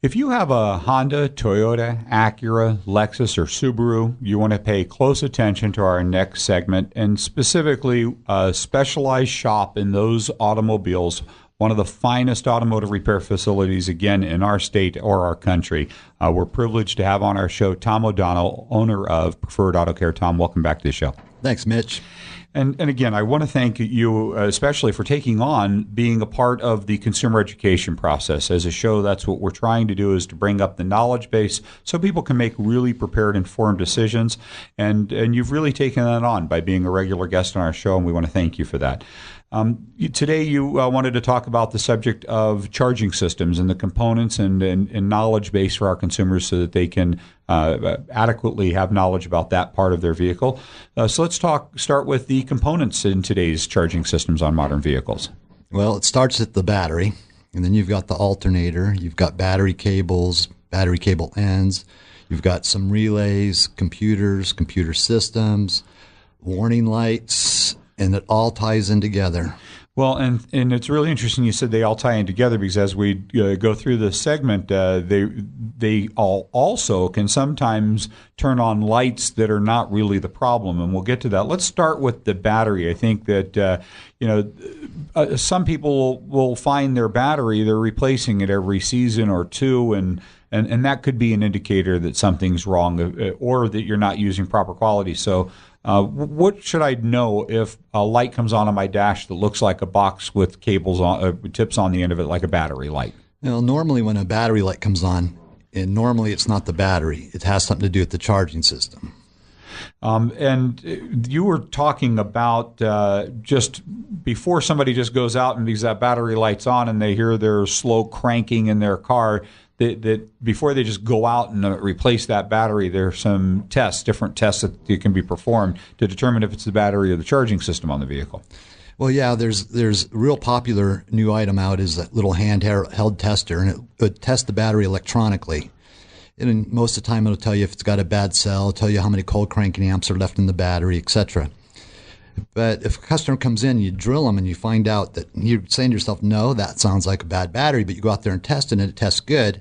If you have a Honda, Toyota, Acura, Lexus, or Subaru, you want to pay close attention to our next segment, and specifically a specialized shop in those automobiles, one of the finest automotive repair facilities, again, in our state or our country. We're privileged to have on our show Tom O'Donnell, owner of Preferred Auto Care. Tom, welcome back to the show. Thanks, Mitch. And again, I want to thank you especially for taking on being a part of the consumer education process. As a show, that's what we're trying to do, is to bring up the knowledge base so people can make really prepared, informed decisions. And you've really taken that on by being a regular guest on our show, and we want to thank you for that. Today, you wanted to talk about the subject of charging systems and the components and knowledge base for our consumers so that they can adequately have knowledge about that part of their vehicle. So let's start with the components in today's charging systems on modern vehicles. Well, it starts at the battery, and then you've got the alternator, you've got battery cables, battery cable ends, you've got some relays, computers, computer systems, warning lights, and it all ties in together. Well, and it's really interesting you said they all tie in together, because as we go through this segment, they all also can sometimes turn on lights that are not really the problem, and we'll get to that. Let's start with the battery. I think that some people will find their battery, they're replacing it every season or two, and that could be an indicator that something's wrong or that you're not using proper quality. So what should I know if a light comes on my dash that looks like a box with cables on, tips on the end of it, like a battery light? Well, normally when a battery light comes on, and normally it's not the battery, it has something to do with the charging system. And you were talking about just before somebody just goes out and leaves that battery lights on and they hear their slow cranking in their car, that before they just go out and replace that battery, there's some different tests that can be performed to determine if it's the battery or the charging system on the vehicle. Well, yeah, there's a real popular new item out is that little handheld tester, and it would test the battery electronically. And most of the time it'll tell you if it's got a bad cell, tell you how many cold cranking amps are left in the battery, etc. But if a customer comes in, you drill them and you find out that you're saying to yourself, no, that sounds like a bad battery, but you go out there and test it and it tests good,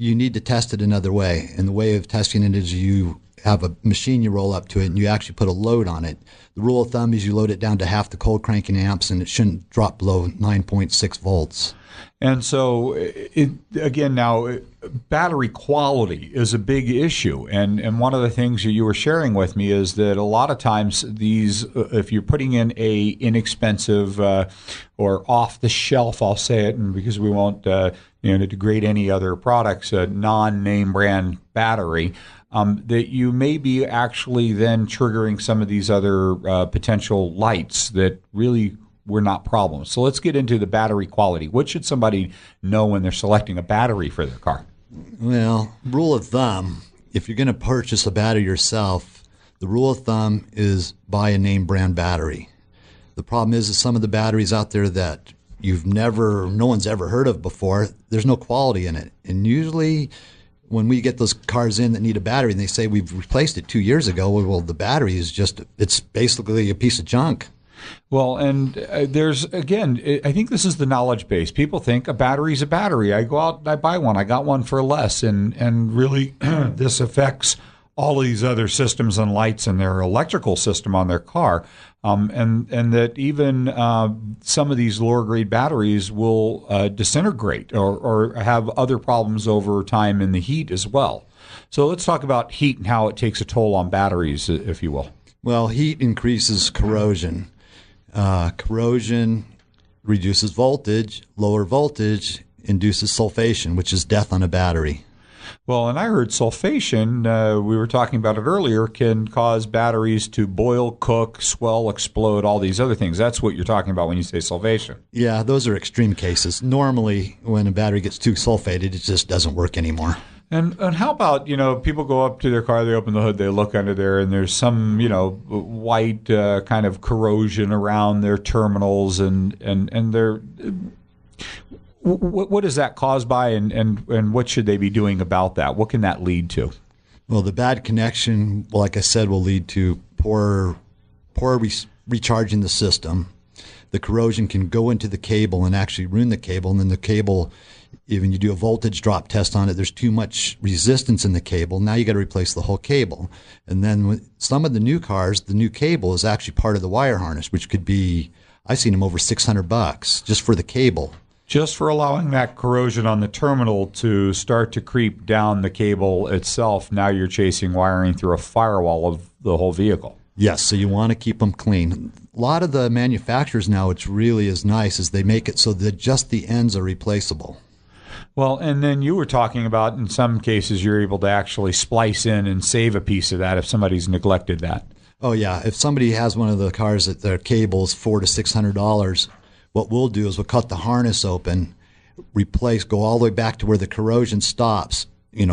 you need to test it another way. And the way of testing it is you have a machine you roll up to it and you actually put a load on it. The rule of thumb is you load it down to half the cold cranking amps and it shouldn't drop below 9.6 volts. And so, battery quality is a big issue. And one of the things that you were sharing with me is that a lot of times these, if you're putting in a inexpensive or off-the-shelf, I'll say it, and because we won't to degrade any other products, a non-name brand battery, that you may be actually then triggering some of these other potential lights that really were not problems. So let's get into the battery quality. What should somebody know when they're selecting a battery for their car? Well, rule of thumb, if you're going to purchase a battery yourself, the rule of thumb is buy a name brand battery. The problem is some of the batteries out there that no one's ever heard of before, there's no quality in it. And usually when we get those cars in that need a battery and they say we've replaced it 2 years ago, well, the battery is it's basically a piece of junk. Well, and there's, again, I think this is the knowledge base. People think a battery's a battery. I go out and I buy one. I got one for less. And really, this affects all of these other systems and lights and their electrical system on their car. And that even some of these lower grade batteries will disintegrate or have other problems over time in the heat as well. So let's talk about heat and how it takes a toll on batteries, if you will. Well, heat increases corrosion. Corrosion reduces voltage. Lower voltage induces sulfation, which is death on a battery. Well, and I heard sulfation, we were talking about it earlier, can cause batteries to boil, cook, swell, explode, all these other things. That's what you're talking about when you say sulfation. Yeah, those are extreme cases. Normally, when a battery gets too sulfated, it just doesn't work anymore. And how about, people go up to their car, they open the hood, they look under there, and there's some, white kind of corrosion around their terminals, and they're... What is that caused by, and what should they be doing about that? What can that lead to? Well, the bad connection, like I said, will lead to poor recharging the system. The corrosion can go into the cable and actually ruin the cable, and then the cable Even you do a voltage drop test on it, there's too much resistance in the cable. Now you got to replace the whole cable. And then with some of the new cars, the new cable is actually part of the wire harness, which could be, I've seen them over $600 just for the cable. Just for allowing that corrosion on the terminal to start to creep down the cable itself, now you're chasing wiring through a firewall of the whole vehicle. Yes, so you want to keep them clean. A lot of the manufacturers now, which really is nice, is they make it so that just the ends are replaceable. Well, and then you were talking about in some cases you're able to actually splice in and save a piece of that if somebody's neglected that. Oh yeah, if somebody has one of the cars that their cable is $400 to $600, what we'll do is we'll cut the harness open, replace, go all the way back to where the corrosion stops,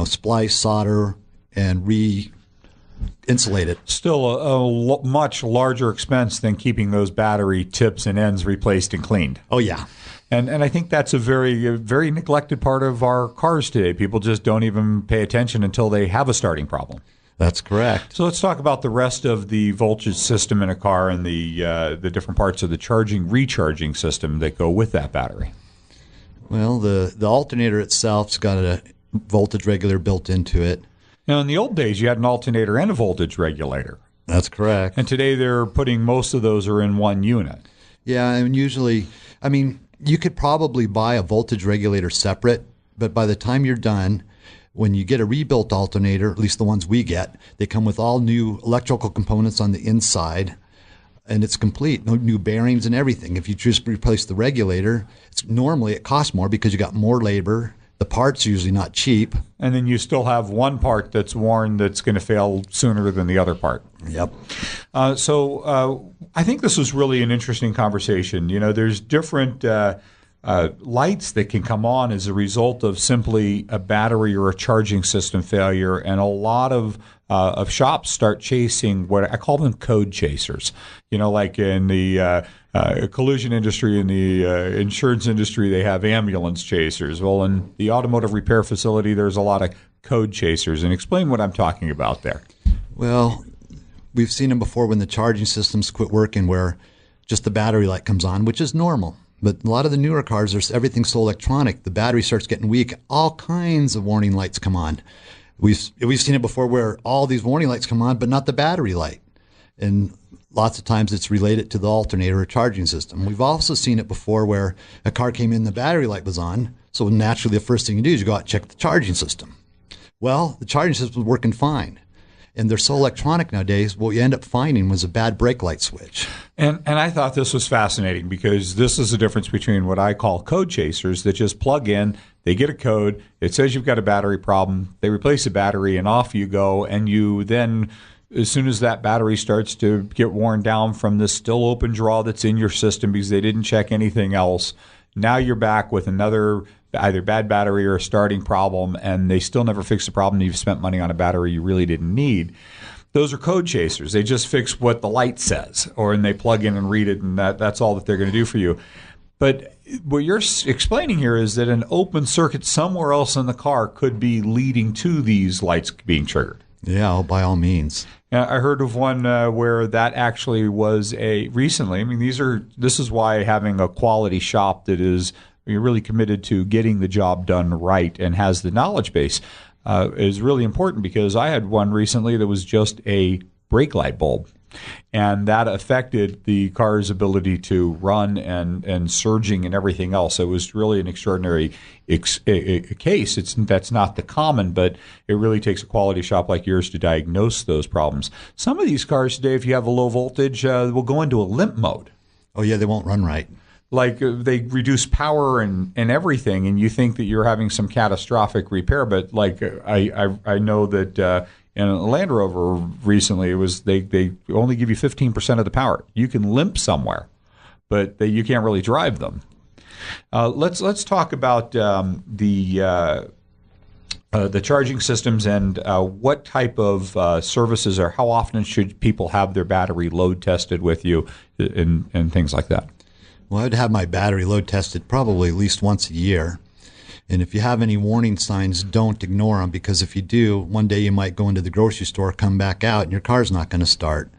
splice, solder, and re-insulate it. Still a much larger expense than keeping those battery tips and ends replaced and cleaned. Oh yeah. And I think that's a very neglected part of our cars today. People just don't even pay attention until they have a starting problem. That's correct. So let's talk about the rest of the voltage system in a car and the different parts of the recharging system that go with that battery. Well, the alternator itself's got a voltage regulator built into it. Now, in the old days, you had an alternator and a voltage regulator. That's correct. And today they're putting most of those are in one unit. Yeah, and usually, you could probably buy a voltage regulator separate, but by the time you're done, when you get a rebuilt alternator, at least the ones we get, they come with all new electrical components on the inside, and it's complete. No new bearings and everything. If you just replace the regulator, normally it costs more because you got more labor. The part's usually not cheap. And then you still have one part that's worn that's going to fail sooner than the other part. Yep. So I think this was really an interesting conversation. There's different lights that can come on as a result of simply a battery or a charging system failure, and a lot of shops start chasing what I call them code chasers. Like in the collision industry and the insurance industry, they have ambulance chasers. Well, in the automotive repair facility, there's a lot of code chasers. And explain what I'm talking about there. Well, we've seen them before when the charging systems quit working, where just the battery light comes on, which is normal. But a lot of the newer cars, everything's so electronic, the battery starts getting weak. All kinds of warning lights come on. We've seen it before where all these warning lights come on, but not the battery light. And lots of times it's related to the alternator or charging system. We've also seen it before where a car came in, the battery light was on. So naturally, the first thing you do is you go out and check the charging system. Well, the charging system was working fine. And they're so electronic nowadays, what you end up finding was a bad brake light switch. And I thought this was fascinating because this is the difference between what I call code chasers that just plug in, they get a code, it says you've got a battery problem, they replace the battery, and off you go. And you then, as soon as that battery starts to get worn down from this still open draw that's in your system because they didn't check anything else, now you're back with another either bad battery or a starting problem, and they still never fix the problem. You've spent money on a battery you really didn't need. Those are code chasers. They just fix what the light says, and they plug in and read it, and that's all that they're going to do for you. But what you're explaining here is that an open circuit somewhere else in the car could be leading to these lights being triggered. Yeah, by all means. I heard of one where that actually was recently. This is why having a quality shop that is you're really committed to getting the job done right and has the knowledge base is really important, because I had one recently that was just a brake light bulb, and that affected the car's ability to run and surging and everything else. It was really an extraordinary case. That's not the common, but it really takes a quality shop like yours to diagnose those problems. Some of these cars today, if you have a low voltage, will go into a limp mode. Oh yeah, they won't run right. Like they reduce power and everything, and you think that you're having some catastrophic repair. But like I know that in a Land Rover recently, it was they only give you 15% of the power. You can limp somewhere, but you can't really drive them. Let's talk about the charging systems and what type of services or how often should people have their battery load tested with you and things like that. Well, I'd have my battery load tested probably at least once a year. And if you have any warning signs, don't ignore them, because if you do, one day you might go into the grocery store, come back out, and your car's not going to start.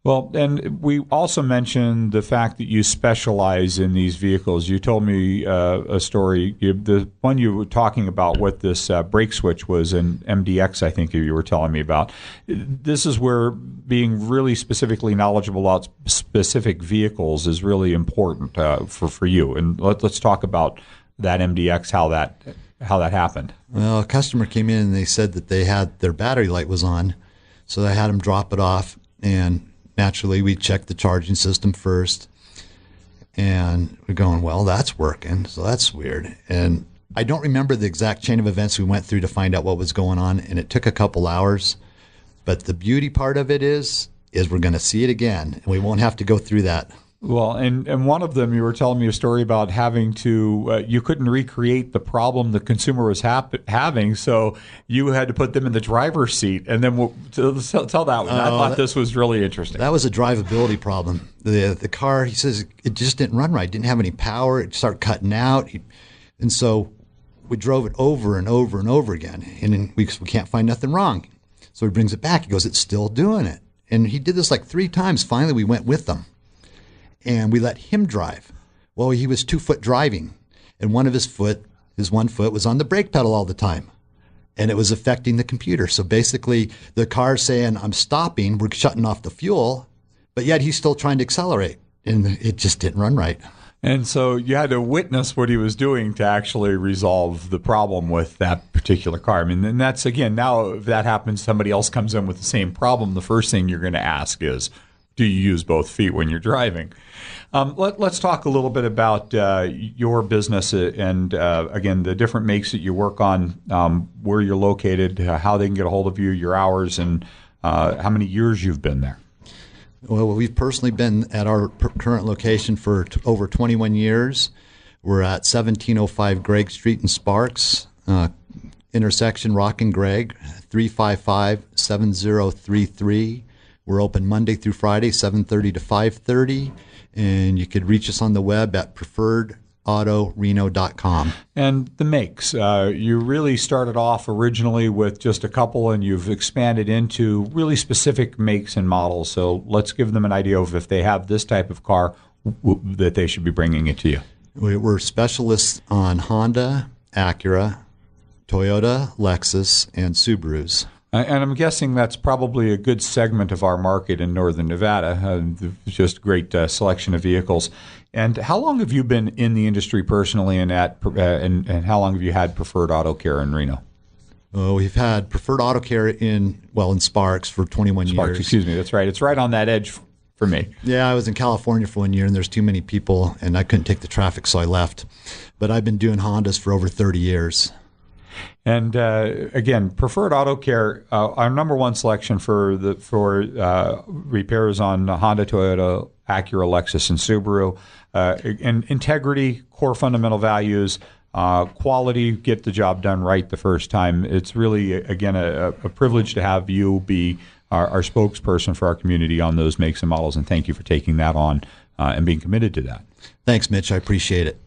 Well, and we also mentioned the fact that you specialize in these vehicles. You told me a story. The one you were talking about with this brake switch was an MDX, I think you were telling me about. This is where being really specifically knowledgeable about specific vehicles is really important for you. And let's talk about that MDX, how that happened. Well, a customer came in and they said that they had their battery light was on, so I had them drop it off, and naturally, we checked the charging system first, and we're going, well, that's working, so that's weird. And I don't remember the exact chain of events we went through to find out what was going on, and it took a couple hours. But the beauty part of it is we're going to see it again, and we won't have to go through that. Well, and one of them, you were telling me a story about having to, you couldn't recreate the problem the consumer was having, so you had to put them in the driver's seat. And then tell that one. I thought this was really interesting. That was a drivability problem. The car, he says, it just didn't run right. It didn't have any power. It started cutting out. And so we drove it over and over and over again. And then we can't find nothing wrong. So he brings it back. He goes, it's still doing it. And he did this like 3 times. Finally, we went with them. And we let him drive. Well, he was 2-foot driving, and his 1 foot was on the brake pedal all the time, and it was affecting the computer. So basically, the car's saying, I'm stopping, we're shutting off the fuel, but yet he's still trying to accelerate, and it just didn't run right. And so you had to witness what he was doing to actually resolve the problem with that particular car. I mean, and that's, again, now if that happens, somebody else comes in with the same problem, the first thing you're going to ask is, do you use both feet when you're driving? Let's talk a little bit about your business and, again, the different makes that you work on, where you're located, how they can get a hold of you, your hours, and how many years you've been there. Well, we've personally been at our current location for over 21 years. We're at 1705 Gregg Street in Sparks, intersection Rock and Gregg, 355-7033. We're open Monday through Friday, 7:30 to 5:30, and you could reach us on the web at preferredautoreno.com. And the makes, you really started off originally with just a couple, and you've expanded into really specific makes and models. So let's give them an idea of if they have this type of car, that they should be bringing it to you. We're specialists on Honda, Acura, Toyota, Lexus, and Subarus. And I'm guessing that's probably a good segment of our market in northern Nevada. Just a great selection of vehicles. And how long have you been in the industry personally, and how long have you had Preferred Auto Care in Reno? We've had Preferred Auto Care in Sparks for 21 years. Excuse me, that's right. It's right on that edge for me. Yeah, I was in California for 1 year, and there's too many people, and I couldn't take the traffic, so I left. But I've been doing Hondas for over 30 years. And again, Preferred Auto Care, our number one selection for repairs on Honda, Toyota, Acura, Lexus, and Subaru. And integrity, core fundamental values, quality, get the job done right the first time. It's really, again, a privilege to have you be our spokesperson for our community on those makes and models. And thank you for taking that on and being committed to that. Thanks, Mitch. I appreciate it.